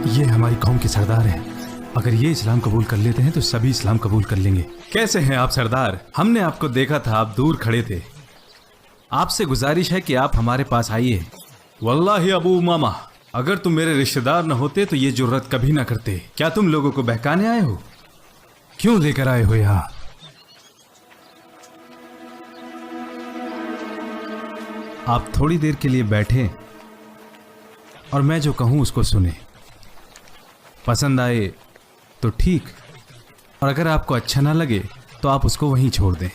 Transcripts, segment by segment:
ये हमारी कौम के सरदार हैं। अगर ये इस्लाम कबूल कर लेते हैं तो सभी इस्लाम कबूल कर लेंगे। कैसे हैं आप सरदार? हमने आपको देखा था, आप दूर खड़े थे। आपसे गुजारिश है कि आप हमारे पास आइए। वल्लाही अबू उमामा, अगर तुम मेरे रिश्तेदार न होते तो ये जुर्रत कभी ना करते। क्या तुम लोगों को बहकाने आए हो? क्यों लेकर आए हो यहाँ? आप थोड़ी देर के लिए बैठे और मैं जो कहूं उसको सुने। पसंद आए तो ठीक, और अगर आपको अच्छा ना लगे तो आप उसको वहीं छोड़ दें।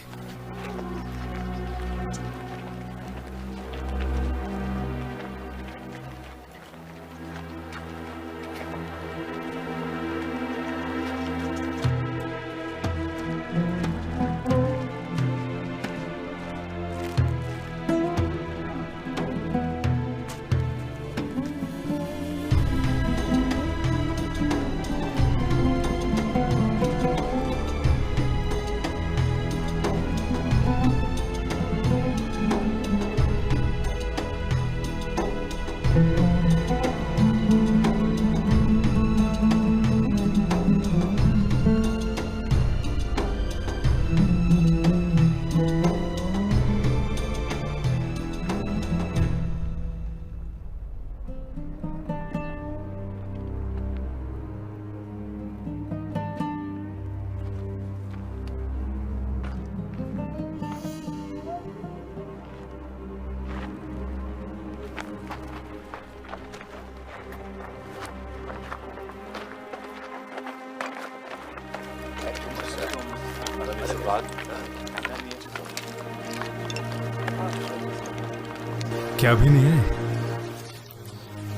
क्या अभी नहीं है?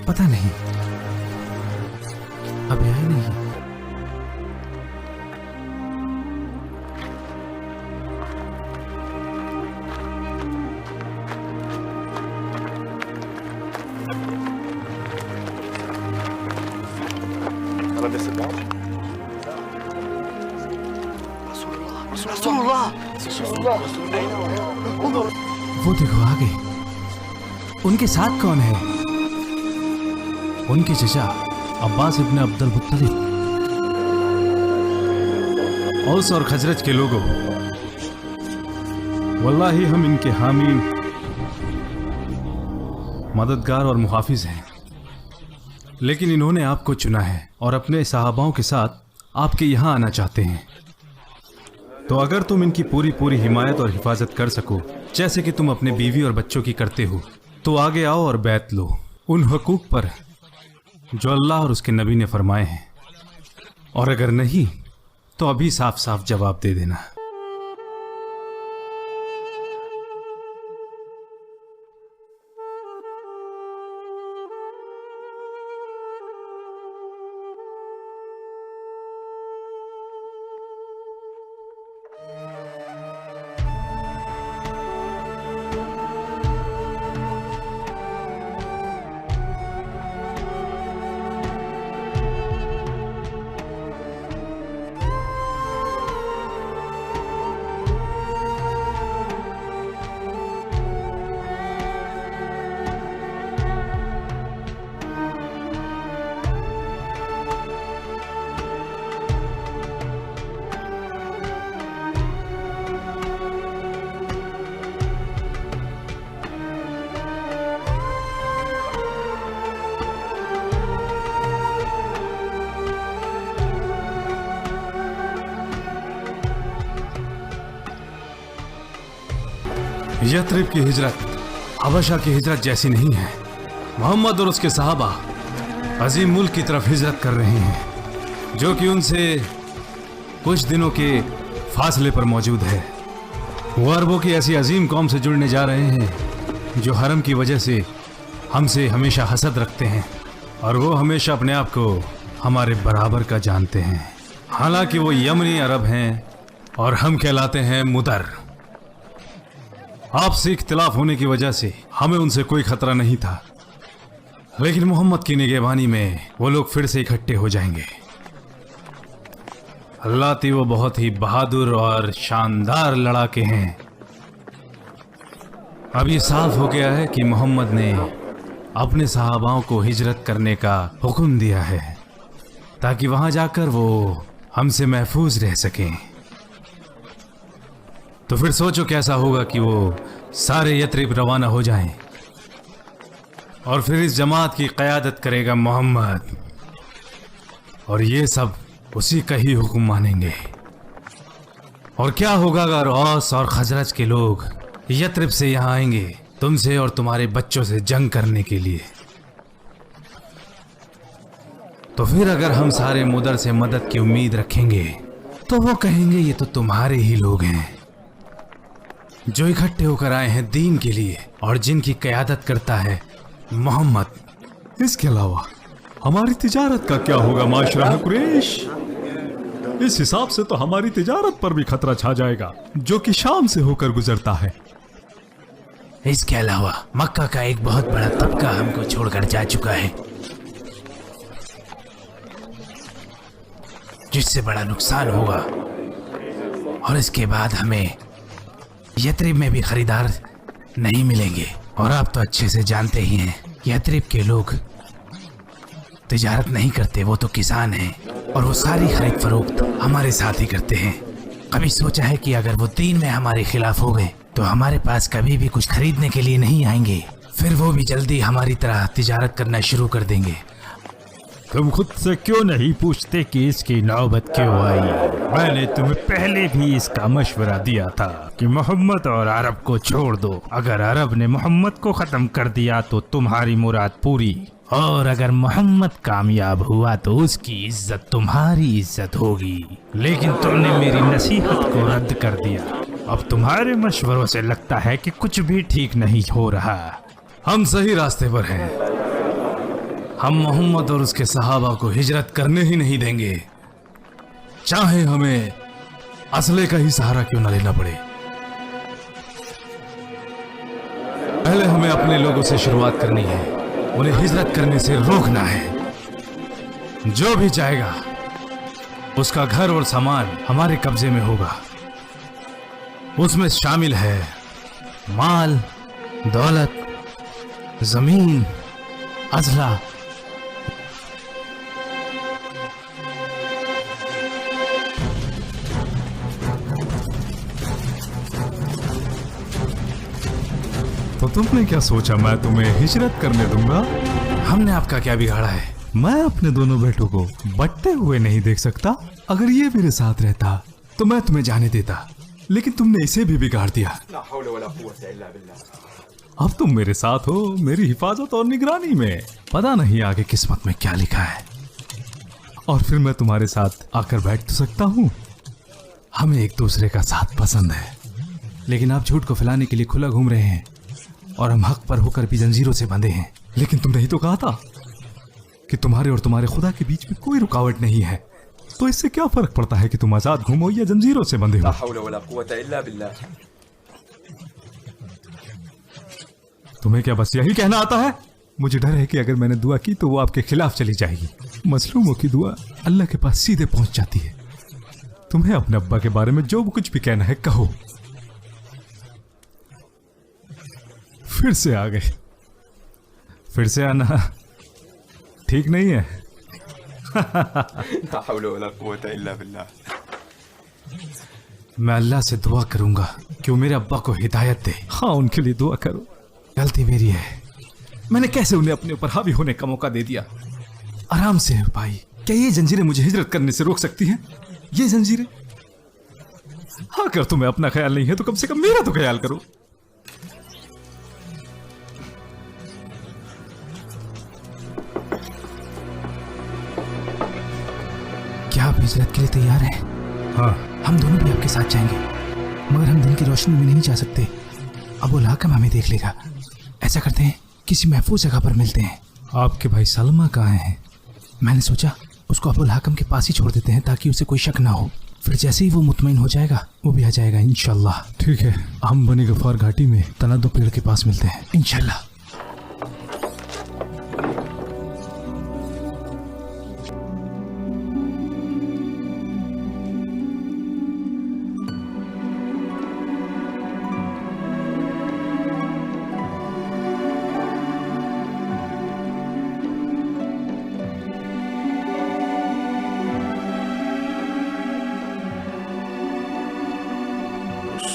पता नहीं, अभी आए नहीं। वो देखो आ गए। उनके साथ कौन है? उनके चचा अब्बास इब्न अब्दुल मुत्तलिब। औस और खजरज के लोगों, वल्लाही हम इनके हामी, मददगार और मुहाफिज हैं। लेकिन इन्होंने आपको चुना है और अपने सहाबाओं के साथ आपके यहां आना चाहते हैं। तो अगर तुम इनकी पूरी पूरी हिमायत और हिफाजत कर सको, जैसे कि तुम अपने बीवी और बच्चों की करते हो, तो आगे आओ और बैत लो उन हुकूक पर जो अल्लाह और उसके नबी ने फरमाए हैं। और अगर नहीं तो अभी साफ साफ जवाब दे देना। यथरिब की हिजरत हबशा की हिजरत जैसी नहीं है। मोहम्मद और उसके सहाबा अजीम मुल्क की तरफ हिजरत कर रहे हैं, जो कि उनसे कुछ दिनों के फासले पर मौजूद है। वो अरबों की ऐसी अजीम कौम से जुड़ने जा रहे हैं जो हरम की वजह से हमसे हमेशा हसद रखते हैं, और वो हमेशा अपने आप को हमारे बराबर का जानते हैं। हालांकि वो यमनी अरब हैं और हम कहलाते हैं मुदर। आपसे इख्तिलाफ होने की वजह से हमें उनसे कोई खतरा नहीं था, लेकिन मोहम्मद की निगहबानी में वो लोग फिर से इकट्ठे हो जाएंगे। अल्लाह ती वो बहुत ही बहादुर और शानदार लड़ाके हैं। अब ये साफ हो गया है कि मोहम्मद ने अपने सहाबाओं को हिजरत करने का हुक्म दिया है ताकि वहां जाकर वो हमसे महफूज रह सकें। तो फिर सोचो कैसा होगा कि वो सारे यथरिब रवाना हो जाएं और फिर इस जमात की क़यादत करेगा मोहम्मद, और ये सब उसी का ही हुक्म मानेंगे। और क्या होगा अगर औस और खजरज के लोग यथरिब से यहाँ आएंगे तुमसे और तुम्हारे बच्चों से जंग करने के लिए? तो फिर अगर हम सारे मुदर से मदद की उम्मीद रखेंगे तो वो कहेंगे ये तो तुम्हारे ही लोग हैं जो इकट्ठे होकर आए हैं दीन के लिए और जिनकी क़यादत करता है मोहम्मद। इसके अलावा हमारी तिजारत का क्या होगा माशरा कुरैश? इस हिसाब से तो हमारी तिजारत पर भी खतरा छा जाएगा जो कि शाम से होकर गुजरता है। इसके अलावा मक्का का एक बहुत बड़ा तबका हमको छोड़कर जा चुका है, जिससे बड़ा नुकसान होगा। और इसके बाद हमें यथरिब में भी खरीदार नहीं मिलेंगे। और आप तो अच्छे से जानते ही हैं यथरिब के लोग तिजारत नहीं करते, वो तो किसान हैं और वो सारी खरीद फरोख्त हमारे साथ ही करते हैं। कभी सोचा है कि अगर वो दीन में हमारे खिलाफ हो गए तो हमारे पास कभी भी कुछ खरीदने के लिए नहीं आएंगे, फिर वो भी जल्दी हमारी तरह तिजारत करना शुरू कर देंगे। तुम खुद से क्यों नहीं पूछते कि इसकी नौबत क्यों आई? मैंने तुम्हें पहले भी इसका मशवरा दिया था कि मोहम्मद और अरब को छोड़ दो। अगर अरब ने मोहम्मद को खत्म कर दिया तो तुम्हारी मुराद पूरी, और अगर मोहम्मद कामयाब हुआ तो उसकी इज्जत तुम्हारी इज्जत होगी। लेकिन तुमने मेरी नसीहत को रद्द कर दिया। अब तुम्हारे मशवरों से लगता है कि कुछ भी ठीक नहीं हो रहा। हम सही रास्ते पर हैं। हम मोहम्मद और उसके सहाबा को हिजरत करने ही नहीं देंगे, चाहे हमें असले का ही सहारा क्यों न लेना पड़े। पहले हमें अपने लोगों से शुरुआत करनी है, उन्हें हिजरत करने से रोकना है। जो भी जाएगा उसका घर और सामान हमारे कब्जे में होगा। उसमें शामिल है माल, दौलत, जमीन, अजला। तो तुमने क्या सोचा मैं तुम्हें हिजरत करने दूंगा? हमने आपका क्या बिगाड़ा है? मैं अपने दोनों बेटों को बंटते हुए नहीं देख सकता। अगर ये मेरे साथ रहता तो मैं तुम्हें जाने देता, लेकिन तुमने इसे भी बिगाड़ दिया। अब तुम मेरे साथ हो, मेरी हिफाजत और निगरानी में। पता नहीं आगे किस्मत में क्या लिखा है, और फिर मैं तुम्हारे साथ आकर बैठ तो सकता हूँ। हमें एक दूसरे का साथ पसंद है, लेकिन आप झूठ को फैलाने के लिए खुला घूम रहे हैं और हम हक पर होकर भी जंजीरों से बंधे हैं। लेकिन तुमने ही तो कहा था कि तुम्हारे और तुम्हारे खुदा के बीच में कोई रुकावट नहीं है, तो इससे क्या फर्क पड़ता है कि तुम आजाद घूमो या जंजीरों से बंधे हो? तुम्हें क्या बस यही कहना आता है? मुझे डर है कि अगर मैंने दुआ की तो वो आपके खिलाफ चली जाएगी। मजलूमों की दुआ अल्लाह के पास सीधे पहुंच जाती है। तुम्हें अपने अब्बा के बारे में जो कुछ भी कहना है कहो। फिर से आ गए। फिर से आना ठीक नहीं है। मैं अल्लाह से दुआ करूंगा कि वो मेरे अब्बा को हिदायत दे। हाँ, उनके लिए दुआ करो। गलती मेरी है, मैंने कैसे उन्हें अपने ऊपर हावी होने का मौका दे दिया। आराम से भाई, क्या ये जंजीरें मुझे हिजरत करने से रोक सकती हैं? ये जंजीरें? हाँ, अगर तुम्हें अपना ख्याल नहीं है तो कम से कम मेरा तो ख्याल करो। क्या आप हिजरत के लिए तैयार हैं? हाँ, हम दोनों भी आपके साथ जाएंगे, मगर हम दिन की रोशनी में नहीं जा सकते। अबुल हाकिम हमें देख लेगा। ऐसा करते हैं, किसी महफूज जगह पर मिलते हैं। आपके भाई सलमा कहाँ हैं? मैंने सोचा उसको अबुल हाकिम के पास ही छोड़ देते हैं ताकि उसे कोई शक ना हो। फिर जैसे ही वो मुतमईन हो जाएगा वो भी आ जाएगा इंशाल्लाह। ठीक है, हम बनी गफार घाटी में तनादो पेड़ के पास मिलते हैं इंशाल्लाह।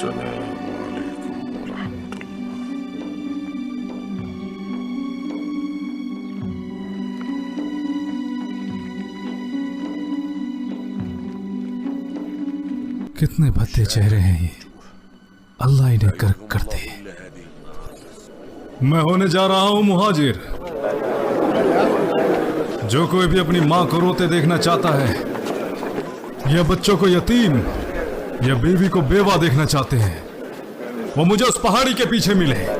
कितने भद्दे चेहरे हैं ये, अल्लाह इन्हें गर्क कर दे। मैं होने जा रहा हूं मुहाजिर। जो कोई भी अपनी मां को रोते देखना चाहता है, या बच्चों को यतीम या बीवी को बेवा देखना चाहते हैं, वो मुझे उस पहाड़ी के पीछे मिले।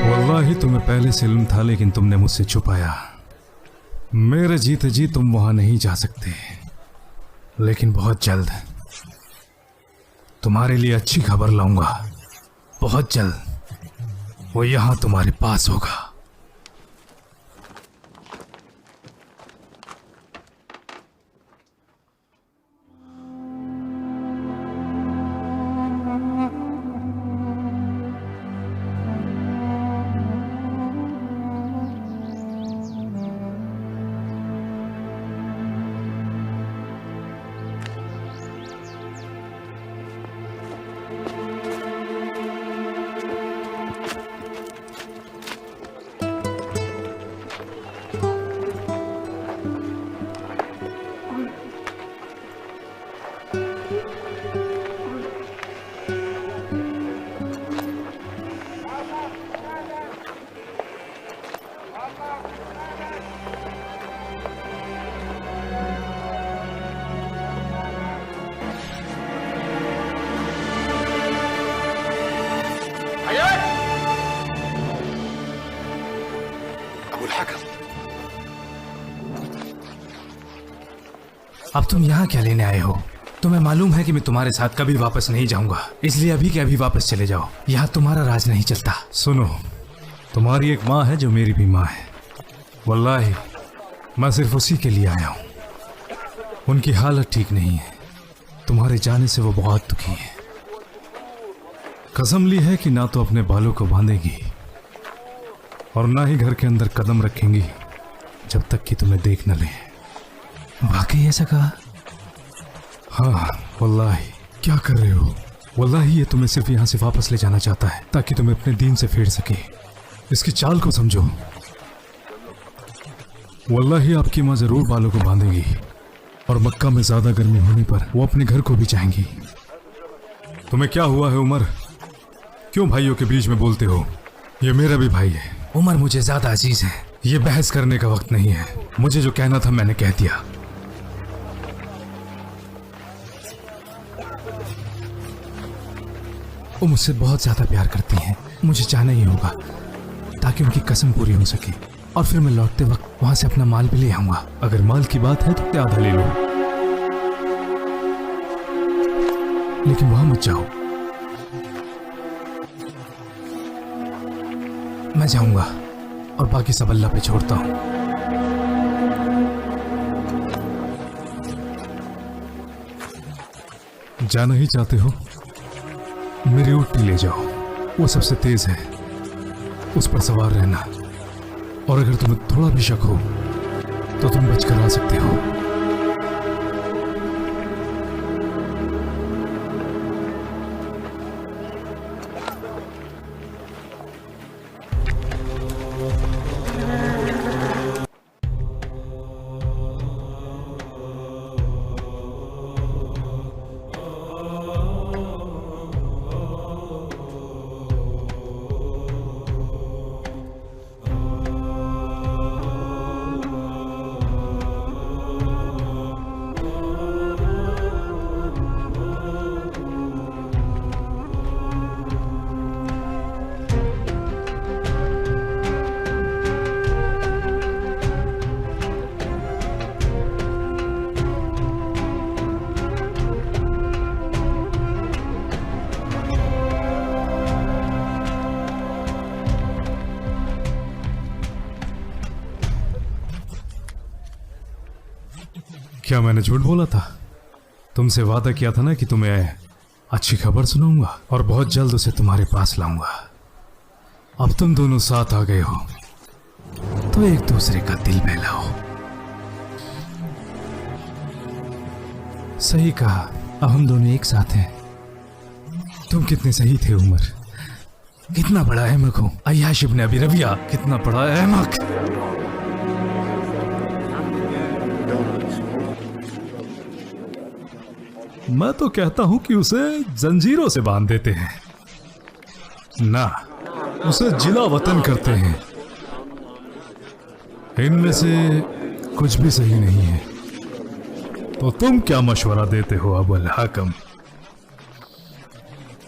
वल्लाही तुम्हें पहले से इल्म था, लेकिन तुमने मुझसे छुपाया। मेरे जीते जी तुम वहां नहीं जा सकते, लेकिन बहुत जल्द तुम्हारे लिए अच्छी खबर लाऊंगा। बहुत जल्द वो यहां तुम्हारे पास होगा। अब तुम यहाँ क्या लेने आए हो? तुम्हें मालूम है कि मैं तुम्हारे साथ कभी वापस नहीं जाऊंगा, इसलिए अभी के अभी वापस चले जाओ। यहाँ तुम्हारा राज नहीं चलता। सुनो, तुम्हारी एक माँ है जो मेरी भी माँ है। वल्लाही मैं सिर्फ उसी के लिए आया हूँ। उनकी हालत ठीक नहीं है, तुम्हारे जाने से वो बहुत दुखी है। कसम ली है कि ना तो अपने बालों को बांधेगी और ना ही घर के अंदर कदम रखेंगी जब तक कि तुम्हें देख न ले। वाकई ऐसा कहा? हाँ वल्लाही। क्या कर रहे हो? वल्लाही ये तुम्हें सिर्फ यहाँ से वापस ले जाना चाहता है ताकि तुम्हें अपने दीन से फेर सके। इसकी चाल को समझो। वल्लाही आपकी माँ जरूर बालों को बांधेगी और मक्का में ज्यादा गर्मी होने पर वो अपने घर को भी जाएंगी। तुम्हें क्या हुआ है उमर? क्यों भाइयों के बीच में बोलते हो? ये मेरा भी भाई है। उमर मुझे ज्यादा अजीज है। ये बहस करने का वक्त नहीं है। मुझे जो कहना था मैंने कह दिया। वो मुझसे बहुत ज्यादा प्यार करती हैं। मुझे जाना ही होगा ताकि उनकी कसम पूरी हो सके, और फिर मैं लौटते वक्त वहां से अपना माल भी ले आऊंगा। अगर माल की बात है तो आधा ले लो, लेकिन वहां मत जाओ। मैं जाऊंगा और बाकी सब अल्लाह पे छोड़ता हूं। जाना ही चाहते हो? मेरी ऊँट पे ले जाओ, वो सबसे तेज है। उस पर सवार रहना, और अगर तुम्हें थोड़ा भी शक हो तो तुम बचकर आ सकते हो। क्या मैंने झूठ बोला था? तुमसे वादा किया था ना कि तुम्हें अच्छी खबर सुनाऊंगा और बहुत जल्द उसे तुम्हारे पास लाऊंगा। अब तुम दोनों साथ आ गए हो तो एक दूसरे का दिल बहलाओ। सही कहा, अब हम दोनों एक साथ हैं। तुम कितने सही थे उमर, कितना बड़ा अहमक हूं। अय्याश इब्न अबी रबिया कितना बड़ा अहमक। मैं तो कहता हूं कि उसे जंजीरों से बांध देते हैं। ना, उसे जिला वतन करते हैं। इनमें से कुछ भी सही नहीं है। तो तुम क्या मशवरा देते हो अबुल हाकम?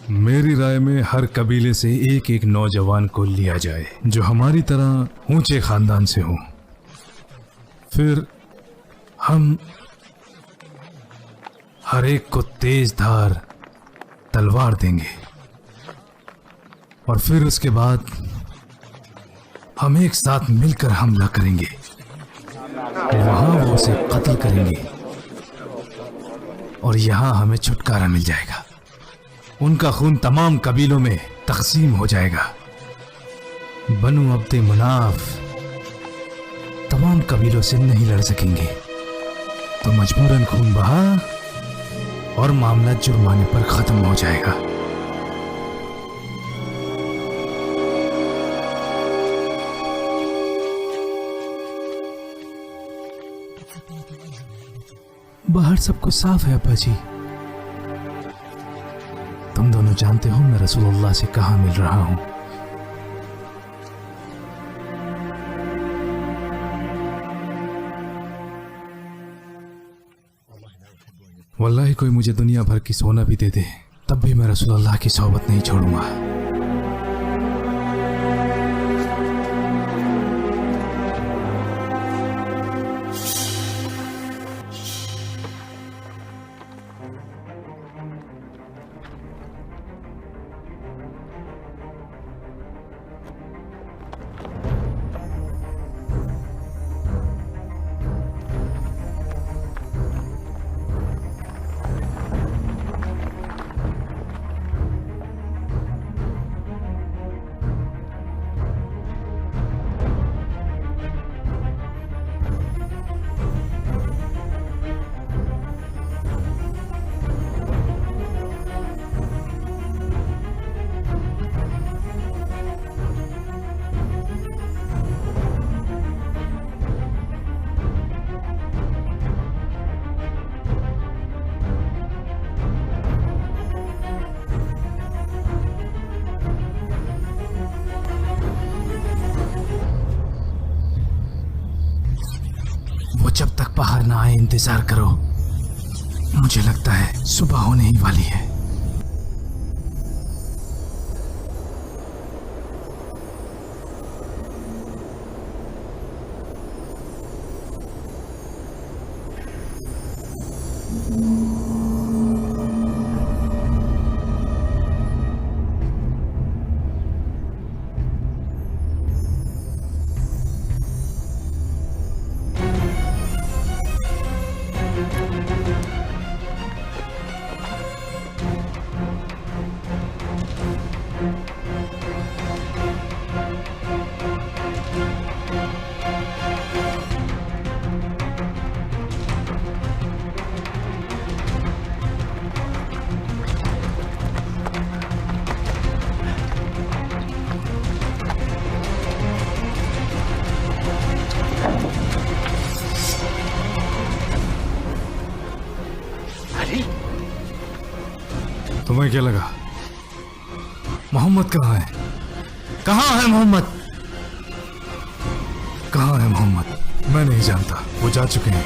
मेरी राय में हर कबीले से एक एक नौजवान को लिया जाए जो हमारी तरह ऊंचे खानदान से हो। फिर हम हर एक को तेज धार तलवार देंगे और फिर उसके बाद हम एक साथ मिलकर हमला करेंगे। वहां वो उसे कत्ल करेंगे और यहां हमें छुटकारा मिल जाएगा। उनका खून तमाम कबीलों में तकसीम हो जाएगा। बनु अब्दे मुनाफ तमाम कबीलों से नहीं लड़ सकेंगे, तो मजबूरन खून बहा और मामला जुर्माने पर खत्म हो जाएगा। बाहर सब कुछ साफ है अब्बा जी। तुम दोनों जानते हो मैं रसूलुल्लाह से कहां मिल रहा हूं। वल्लाही कोई मुझे दुनिया भर की सोना भी दे दे तब भी मैं रसूलुल्लाह की सोहबत नहीं छोड़ूंगा। जब तक बाहर ना आए इंतजार करो। मुझे लगता है सुबह होने ही वाली है। तुम्हें क्या लगा? मोहम्मद कहाँ है? कहाँ है मोहम्मद? कहाँ है मोहम्मद? मैं नहीं जानता, वो जा चुके हैं।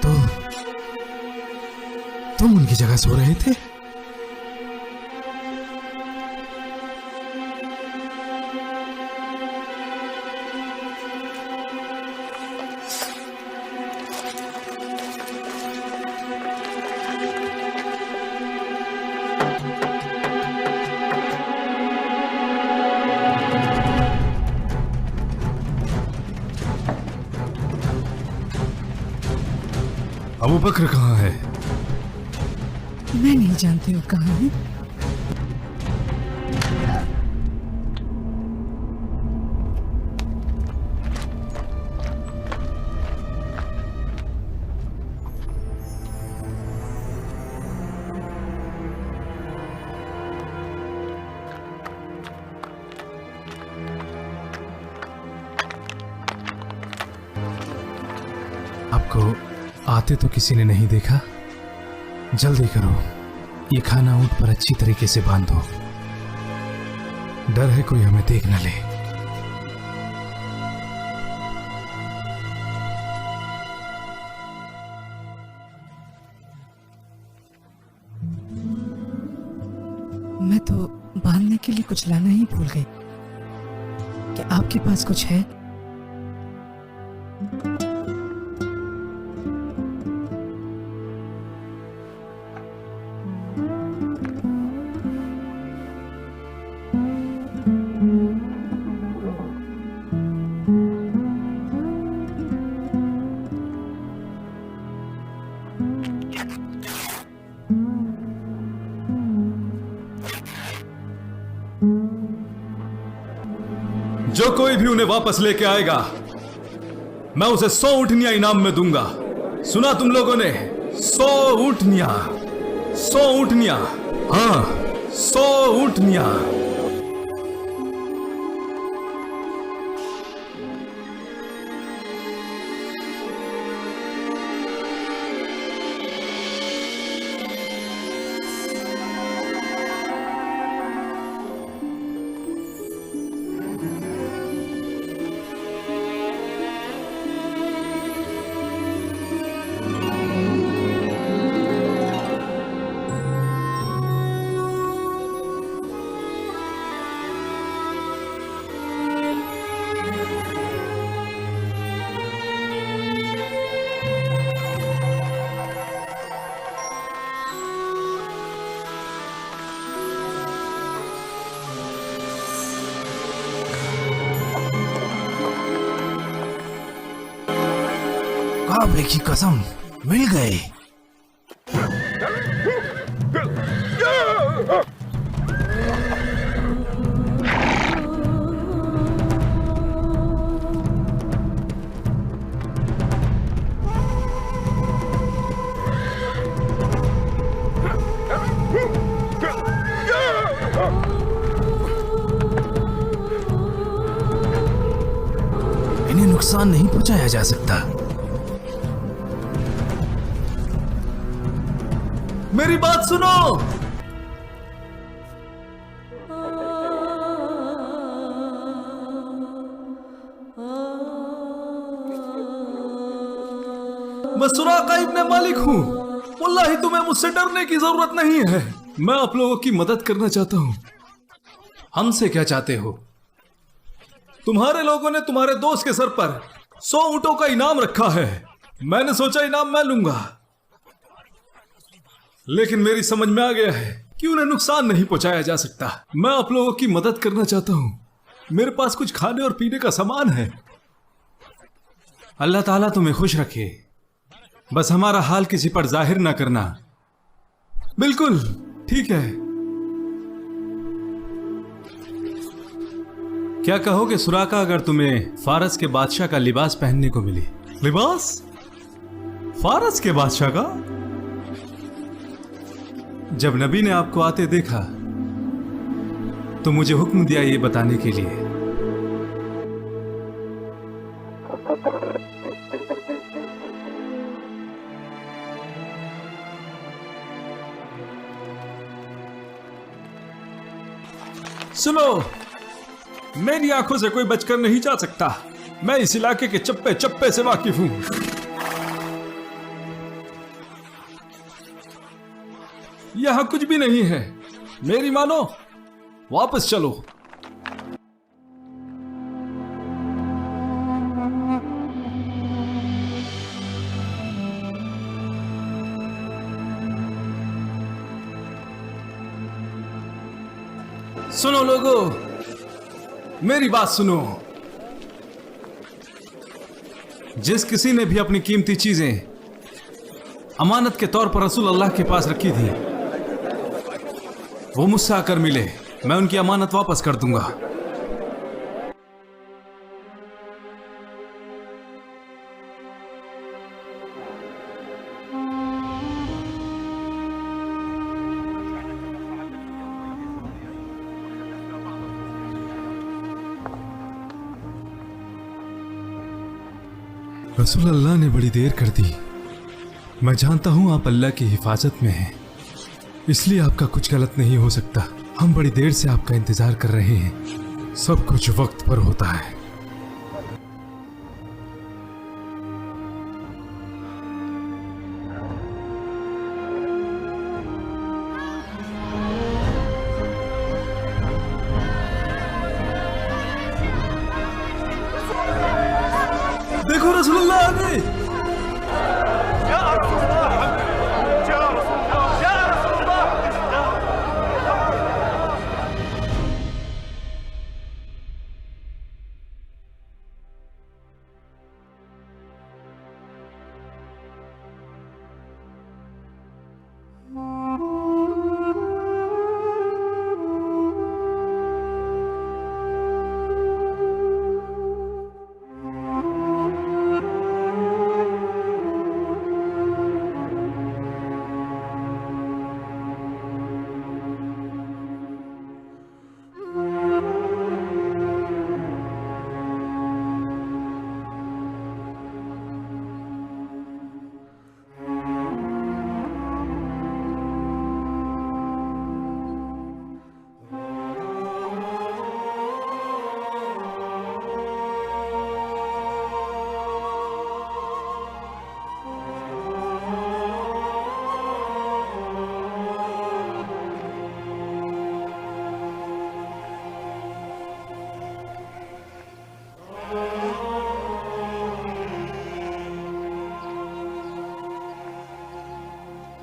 तो तुम उनकी जगह सो रहे थे? अबू बकर कहाँ है? मैं नहीं जानती वो कहाँ है। आपको आते तो किसी ने नहीं देखा? जल्दी करो, ये खाना ऊंट पर अच्छी तरीके से बांध दो। डर है कोई हमें देख न ले। मैं तो बांधने के लिए कुछ लाना ही भूल गई। क्या आपके पास कुछ है? जो कोई भी उन्हें वापस लेके आएगा, मैं उसे 100 ऊँटनियां इनाम में दूंगा। सुना तुम लोगों ने? 100 ऊँटनियां, 100 ऊँटनियां, हाँ 100 ऊँटनियां। काबे की कसम, मिल गए। इन्हें नुकसान नहीं पहुंचाया जा सकता। मेरी बात सुनो। मैं सुराका इब्ने मालिक हूं। वल्लाही तुम्हें मुझसे डरने की जरूरत नहीं है। मैं आप लोगों की मदद करना चाहता हूं। हमसे क्या चाहते हो? तुम्हारे लोगों ने तुम्हारे दोस्त के सर पर 100 ऊंटों का इनाम रखा है। मैंने सोचा इनाम मैं लूंगा, लेकिन मेरी समझ में आ गया है कि उन्हें नुकसान नहीं पहुंचाया जा सकता। मैं आप लोगों की मदद करना चाहता हूं। मेरे पास कुछ खाने और पीने का सामान है। अल्लाह ताला तुम्हें खुश रखे। बस हमारा हाल किसी पर जाहिर ना करना। बिल्कुल ठीक है। क्या कहोगे सुराका अगर तुम्हें फारस के बादशाह का लिबास पहनने को मिले? लिबास? फारस के बादशाह का? जब नबी ने आपको आते देखा तो मुझे हुक्म दिया ये बताने के लिए। सुनो, मेरी आंखों से कोई बचकर नहीं जा सकता। मैं इस इलाके के चप्पे चप्पे से वाकिफ हूं। यहां कुछ भी नहीं है। मेरी मानो, वापस चलो। सुनो लोगों, मेरी बात सुनो। जिस किसी ने भी अपनी कीमती चीजें अमानत के तौर पर रसूल अल्लाह के पास रखी थी, वो मुझसे आकर मिले, मैं उनकी अमानत वापस कर दूंगा। रसूल अल्लाह ने बड़ी देर कर दी। मैं जानता हूं आप अल्लाह की हिफाजत में हैं, इसलिए आपका कुछ गलत नहीं हो सकता। हम बड़ी देर से आपका इंतजार कर रहे हैं। सब कुछ वक्त पर होता है। देखो रसूल अल्लाह आ गए।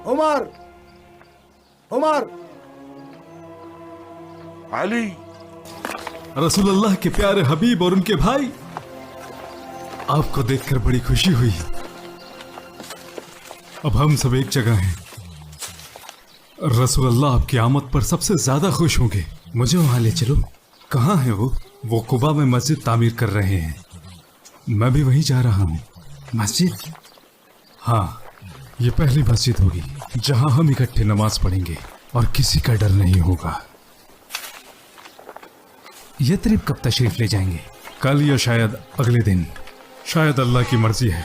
उमर, उमर, अली, रसूल अल्लाह के प्यारे हबीब और उनके भाई, आपको देखकर बड़ी खुशी हुई। अब हम सब एक जगह हैं। रसूल अल्लाह आपकी आमद पर सबसे ज्यादा खुश होंगे। मुझे वहां ले चलो। कहाँ है वो? वो कुबा में मस्जिद तामीर कर रहे हैं। मैं भी वहीं जा रहा हूँ। मस्जिद? हाँ, ये पहली मस्जिद होगी जहां हम इकट्ठे नमाज पढ़ेंगे और किसी का डर नहीं होगा। यथरिब कब तशरीफ ले जाएंगे? कल या शायद अगले दिन। शायद अल्लाह की मर्जी है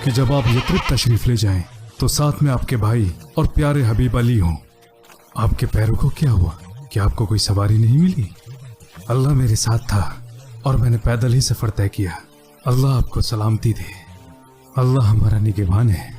कि जब आप यथरिब तशरीफ ले जाएं तो साथ में आपके भाई और प्यारे हबीब अली हों। आपके पैरों को क्या हुआ? क्या आपको कोई सवारी नहीं मिली? अल्लाह मेरे साथ था और मैंने पैदल ही सफर तय किया। अल्लाह आपको सलामती दे। अल्लाह हमारा निगहबान है।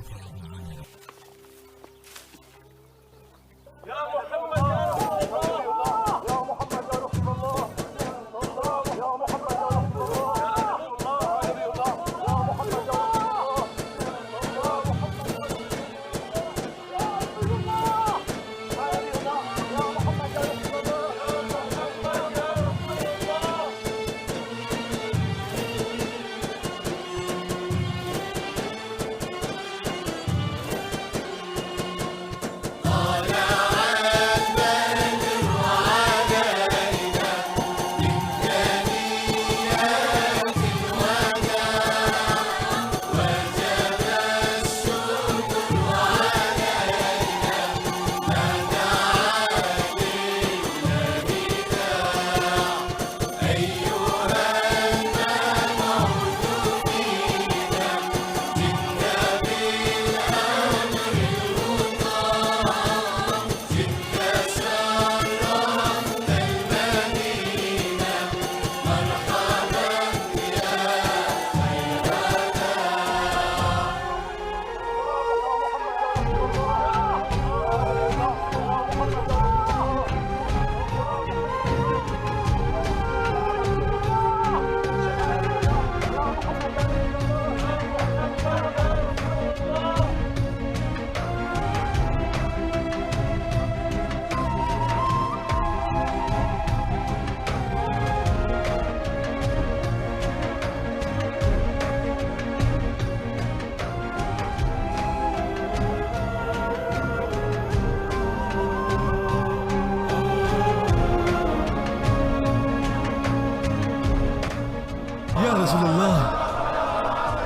रसूलल्लाह,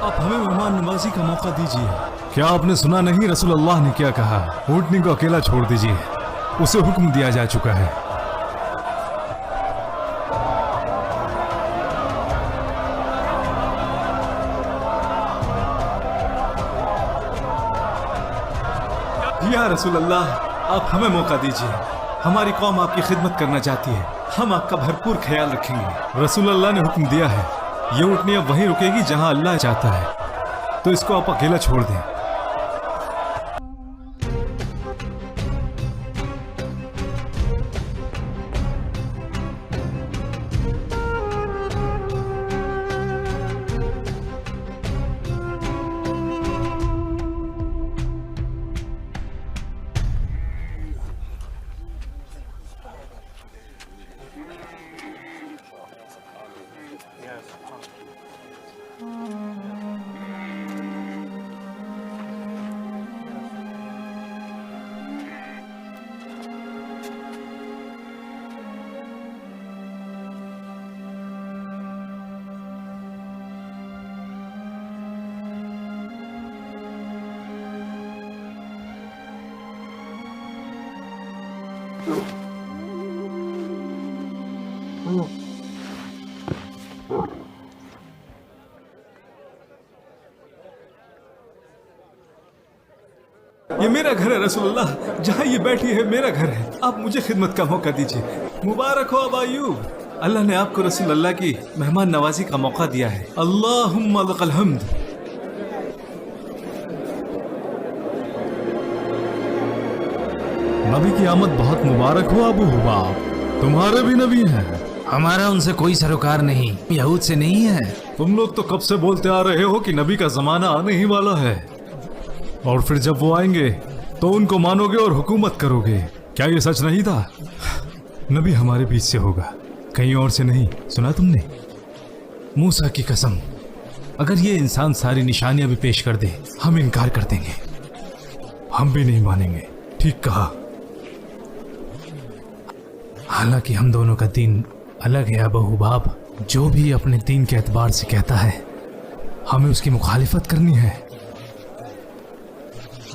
आप हमें मेहमान नवाजी का मौका दीजिए। क्या आपने सुना नहीं रसूलल्लाह ने क्या कहा? ऊँटनी को अकेला छोड़ दीजिए, उसे हुक्म दिया जा चुका है। या रसूलल्लाह, आप हमें मौका दीजिए। हमारी कौम आपकी खिदमत करना चाहती है, हम आपका भरपूर ख्याल रखेंगे। रसूलल्लाह ने हुक्म दिया है, ये ऊँटनी अब वहीं रुकेगी जहां अल्लाह चाहता है, तो इसको आप अकेला छोड़ दें। ये मेरा घर है रसूलल्लाह, जहाँ ये बैठी है मेरा घर है। आप मुझे खिदमत का मौका दीजिए। मुबारक हो अबा अय्यूब, अल्लाह ने आपको रसूलल्लाह की मेहमान नवाजी का मौका दिया है। अल्लाहुम्मा लकल हम्द। नबी की आमद बहुत मुबारक हो अबू हुबाब, तुम्हारे भी नबी हैं। हमारा उनसे कोई सरोकार नहीं, यहूद से नहीं है। तुम लोग तो कब से बोलते आ रहे हो कि नबी का जमाना आने ही वाला है, और फिर जब वो आएंगे तो उनको मानोगे और हुकूमत करोगे। क्या ये सच नहीं था? नबी हमारे बीच से होगा, कहीं और से नहीं। सुना तुमने? मूसा की कसम, अगर ये इंसान सारी निशानियां भी पेश कर दे, हम इनकार कर देंगे, हम भी नहीं मानेंगे। ठीक कहा। हालांकि हम दोनों का दीन अलग है अबू हुबाब। जो भी अपने दीन के एतबार से कहता है, हमें उसकी मुखालिफत करनी है।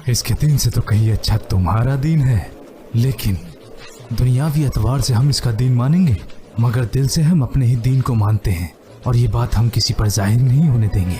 इसके दीन से तो कहीं अच्छा तुम्हारा दीन है, लेकिन दुनियावी एतबार से हम इसका दीन मानेंगे, मगर दिल से हम अपने ही दीन को मानते हैं, और ये बात हम किसी पर जाहिर नहीं होने देंगे।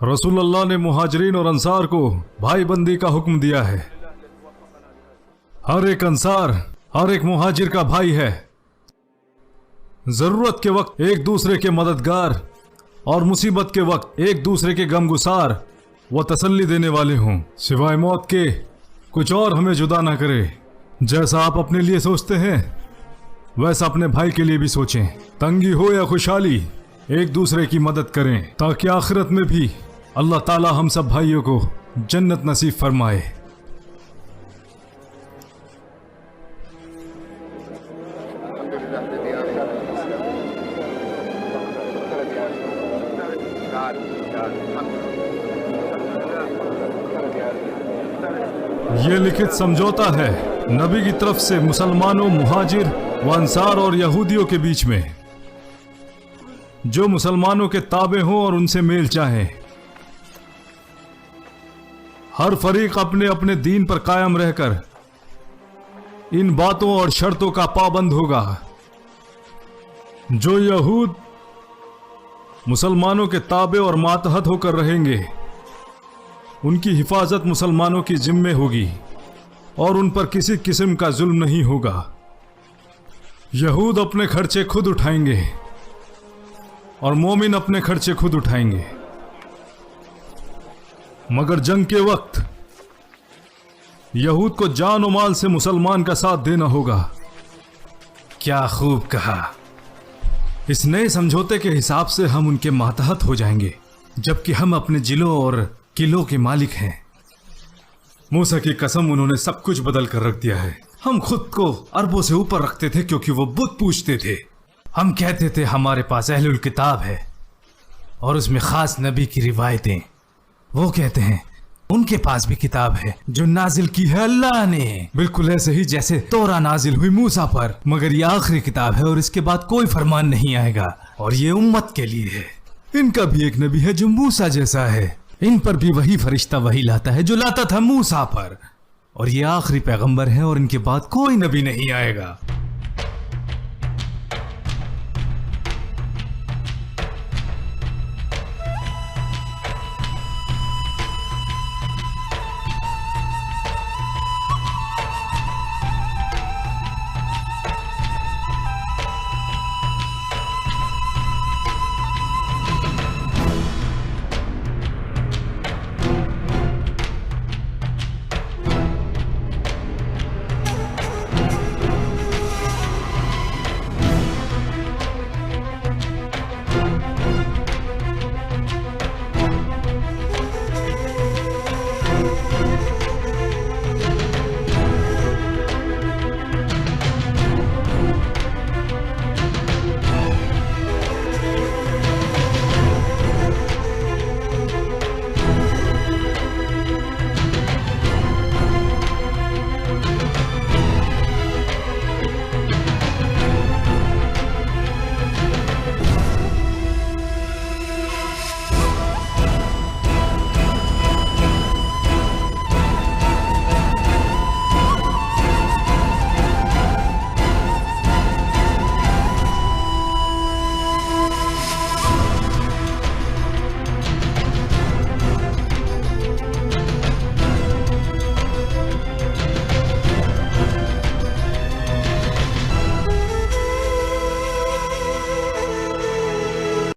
रसूलुल्लाह ने मुहाजिरीन और अंसार को भाईबंदी का हुक्म दिया है। हर एक अंसार हर एक मुहाजिर का भाई है। जरूरत के वक्त एक दूसरे के मददगार और मुसीबत के वक्त एक दूसरे के गमगुसार व तसल्ली देने वाले हों। सिवाय मौत के कुछ और हमें जुदा ना करे। जैसा आप अपने लिए सोचते हैं वैसा अपने भाई के लिए भी सोचें। तंगी हो या खुशहाली एक दूसरे की मदद करें ताकि आखिरत में भी अल्लाह ताला हम सब भाइयों को जन्नत नसीब फरमाए। ये लिखित समझौता है नबी की तरफ से मुसलमानों, मुहाजिर व अंसार और यहूदियों के बीच में, जो मुसलमानों के ताबे हों और उनसे मेल चाहें। हर फरीक अपने अपने दीन पर कायम रहकर इन बातों और शर्तों का पाबंद होगा। जो यहूद मुसलमानों के ताबे और मातहत होकर रहेंगे उनकी हिफाजत मुसलमानों की जिम्मे होगी और उन पर किसी किस्म का जुल्म नहीं होगा। यहूद अपने खर्चे खुद उठाएंगे और मोमिन अपने खर्चे खुद उठाएंगे, मगर जंग के वक्त यहूद को जान और माल से मुसलमान का साथ देना होगा। क्या खूब कहा। इस नए समझौते के हिसाब से हम उनके मातहत हो जाएंगे, जबकि हम अपने जिलों और किलों के मालिक हैं। मूसा की कसम, उन्होंने सब कुछ बदल कर रख दिया है। हम खुद को अरबों से ऊपर रखते थे क्योंकि वो बुत पूजते थे। हम कहते थे हमारे पास अहलुल किताब है और उसमें खास नबी की रिवायतें। वो कहते हैं उनके पास भी किताब है जो नाजिल की है अल्लाह ने, बिल्कुल ऐसे ही जैसे तोरा नाजिल हुई मूसा पर। मगर ये आखिरी किताब है और इसके बाद कोई फरमान नहीं आएगा और ये उम्मत के लिए है। इनका भी एक नबी है जो मूसा जैसा है। इन पर भी वही फरिश्ता वही लाता है जो लाता था मूसा पर, और ये आखिरी पैगंबर है और इनके बाद कोई नबी नहीं आएगा।